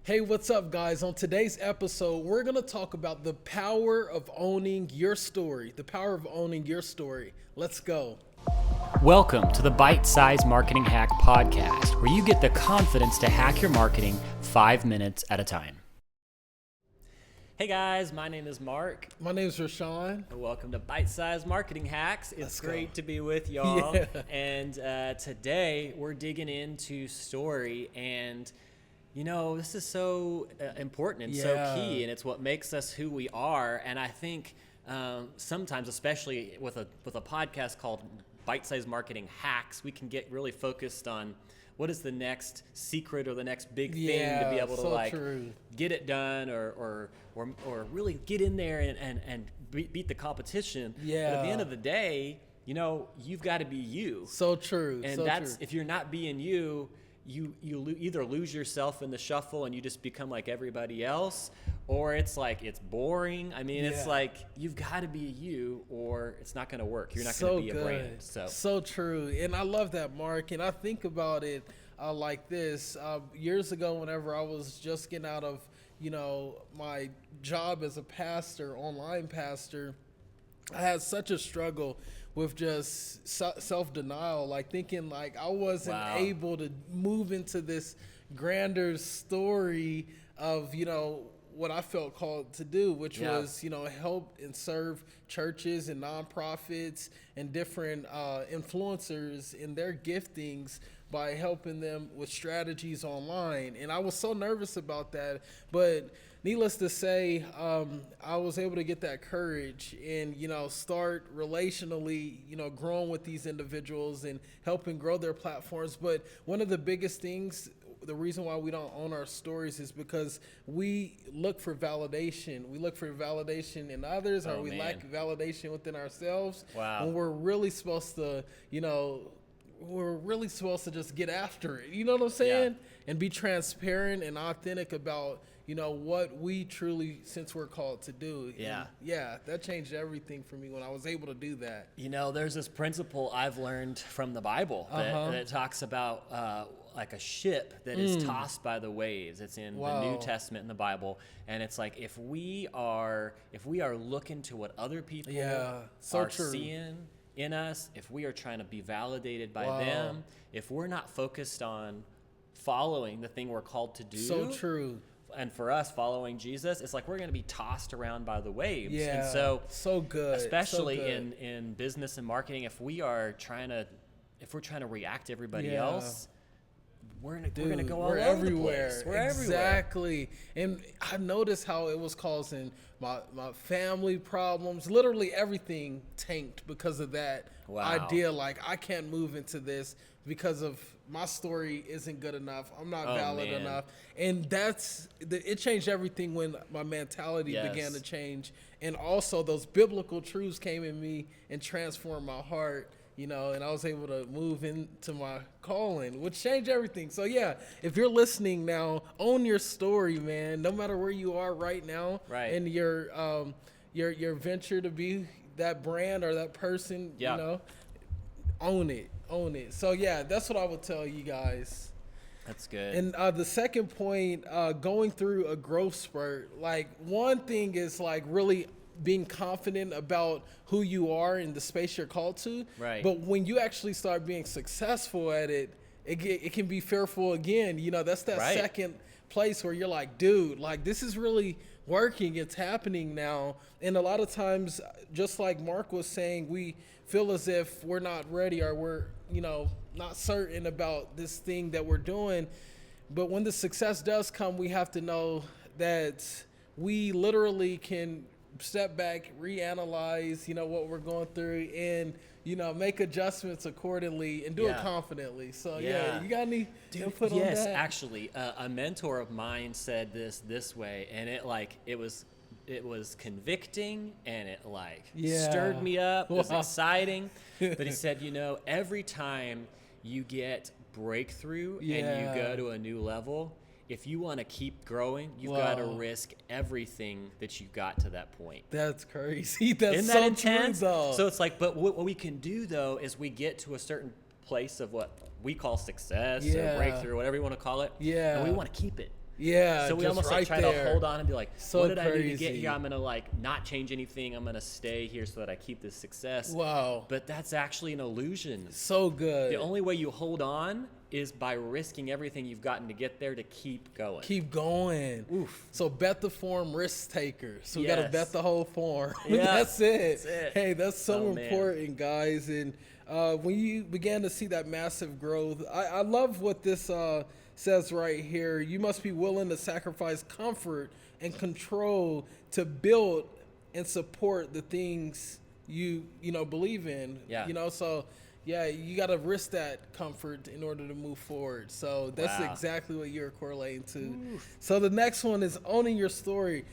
Hey, what's up, guys? On today's episode, we're going to talk about the power of owning your story. The power of owning your story. Let's go. Welcome to the Bite Size Marketing Hack Podcast, where you get the confidence to hack your marketing 5 minutes at a time. Hey guys, my name is Mark. My name is Rashawn. Welcome to Bite Size Marketing Hacks. It's Let's great go. to be with y'all. Yeah. And today we're digging into story, and you know, this is so important and so Yeah. key, and it's what makes us who we are. And I think sometimes, especially with a podcast called Bite Size Marketing Hacks, we can get really focused on what is the next secret or the next big thing to be able to so true. get it done or really get in there and beat the competition. But at the end of the day, you know, you've got to be you. So true. And so that's true. if you're not being you, you either lose yourself in the shuffle and you just become like everybody else, or it's like it's boring. I mean, it's Yeah. like you've got to be you, or it's not going to work. You're not So going to be a brand. good. So true. And I love that, Mark. And I think about it like this. Years ago, whenever I was just getting out of, my job as a pastor, online pastor, I had such a struggle with just self-denial, like thinking like I wasn't Wow. able to move into this grander story of, what I felt called to do, which Yeah. was, help and serve churches and nonprofits and different influencers in their giftings by helping them with strategies online. And I was so nervous about that, but needless to say, I was able to get that courage and, start relationally, growing with these individuals and helping grow their platforms. But one of the biggest things, the reason why we don't own our stories is because we look for validation. We look for validation in others, or Oh, we man. lack validation within ourselves. Wow. When we're really supposed to, we're really supposed to just get after it. You know what I'm saying? And be transparent and authentic about, what we truly, since we're called to do. Yeah. And yeah, that changed everything for me when I was able to do that. you know, there's this principle I've learned from the Bible that talks about like a ship that is tossed by the waves. It's in the New Wow. Testament in the Bible, and it's like if we are looking to what other people Yeah, so are true. seeing in us, if we are trying to be validated by Wow. them, if we're not focused on following the thing we're called to do, So true. and for us following Jesus, it's like we're going to be tossed around by the waves. Yeah. And so so good. especially so good. in business and marketing, if we're trying to react to everybody Yeah. else, we're gonna Dude, go all we're over everywhere. the place. We're everywhere. Exactly. And I noticed how it was causing my family problems. Literally everything tanked because of that Wow. idea. Like, I can't move into this because of my story isn't good enough. I'm not Oh, valid man. enough. And it changed everything when my mentality Yes. began to change. And also those biblical truths came in me and transformed my heart. And I was able to move into my calling, which changed everything. So yeah, if you're listening now, own your story, man. No matter where you are right now, Right. and your venture to be that brand or that person, Yeah. own it. So yeah, that's what I would tell you guys. That's good. And the second point, going through a growth spurt, like one thing is like really being confident about who you are in the space you're called to. Right. But when you actually start being successful at it, it can be fearful again. That's that Right. second place where you're like, dude, like this is really working. It's happening now. And a lot of times, just like Mark was saying, we feel as if we're not ready or we're, not certain about this thing that we're doing. But when the success does come, we have to know that we literally can step back, reanalyze, what we're going through, and make adjustments accordingly and do it Yeah. confidently. So Yeah. you got any input on that? Yes, actually, a mentor of mine said this way, and it was convicting, and it Yeah. stirred me up. It was Wow. exciting. But he said, every time you get breakthrough and Yeah. you go to a new level, if you want to keep growing, you've got to Wow. risk everything that you've got to that point. That's crazy. That's Isn't so that intense? true, though. So it's like, but what we can do though is we get to a certain place of what we call success Yeah. or breakthrough, whatever you want to call it. Yeah. And we want to keep it. Yeah, So we just almost right like try there. to hold on and be like, So what did I do to get crazy. here? I'm gonna like not change anything. I'm gonna stay here so that I keep this success. Wow. But that's actually an illusion. So good. The only way you hold on is by risking everything you've gotten to get there to keep going. Keep going. Oof. So bet the form, risk taker. So we gotta Yes. bet the whole form. Yeah, That's it. that's it. Hey, that's so Oh, man. important, guys. And when you began to see that massive growth, I love what this says right here. You must be willing to sacrifice comfort and control to build and support the things you believe in. Yeah. So yeah, you got to risk that comfort in order to move forward. So that's Wow. exactly what you're correlating to. So the next one is owning your story.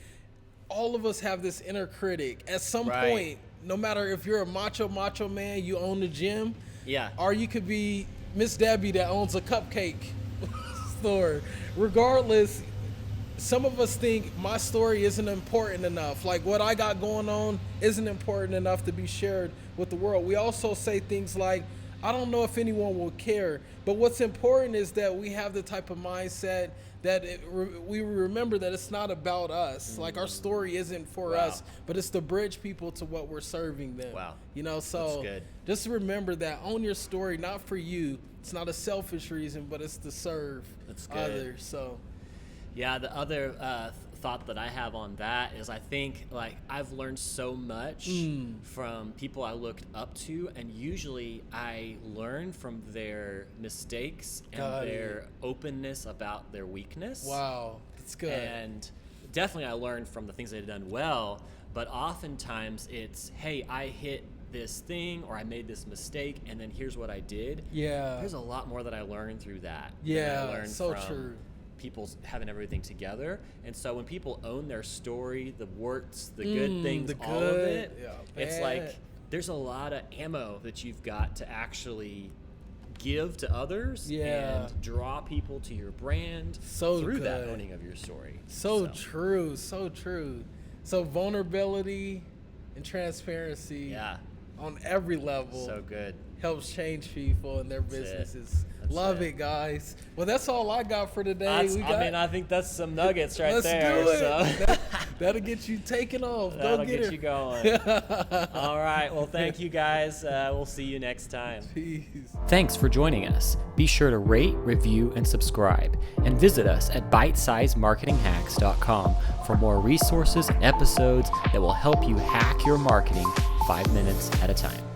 All of us have this inner critic. At some Right. point, no matter if you're a macho man, you own the gym, Yeah. or you could be Miss Debbie that owns a cupcake store. Regardless, some of us think my story isn't important enough. Like what I got going on isn't important enough to be shared with the world. We also say things like, I don't know if anyone will care. But what's important is that we have the type of mindset that we remember that it's not about us. Like our story isn't for Wow. us, but it's to bridge people to what we're serving them. Wow. So That's good. just remember that. Own your story, not for you. It's not a selfish reason, but it's to serve That's good. others. So Yeah, the other thought that I have on that is I think like I've learned so much from people I looked up to, and usually I learn from their mistakes and Got it. their openness about their weakness. wow, that's good. And definitely I learned from the things they've done well, but oftentimes it's, hey, I hit this thing or I made this mistake and then here's what I did. Yeah. There's a lot more that I learned through that. Yeah, than I learned so from true. people having everything together. And so when people own their story, the warts, the good things, the all of good, it, yeah, it's bad. like there's a lot of ammo that you've got to actually give to others Yeah. and draw people to your brand So through that good. owning of your story. So true, so true. So vulnerability and transparency Yeah, on every level so good. helps change people and their That's it. businesses. That's Love it. it, guys. Well, that's all I got for today. I think that's some nuggets right let's there. do it. So That'll get you taken off. Go that'll get get her. you going. All right. Well, thank you guys. We'll see you next time. Peace. Thanks for joining us. Be sure to rate, review, and subscribe. And visit us at bitesizemarketinghacks.com for more resources and episodes that will help you hack your marketing 5 minutes at a time.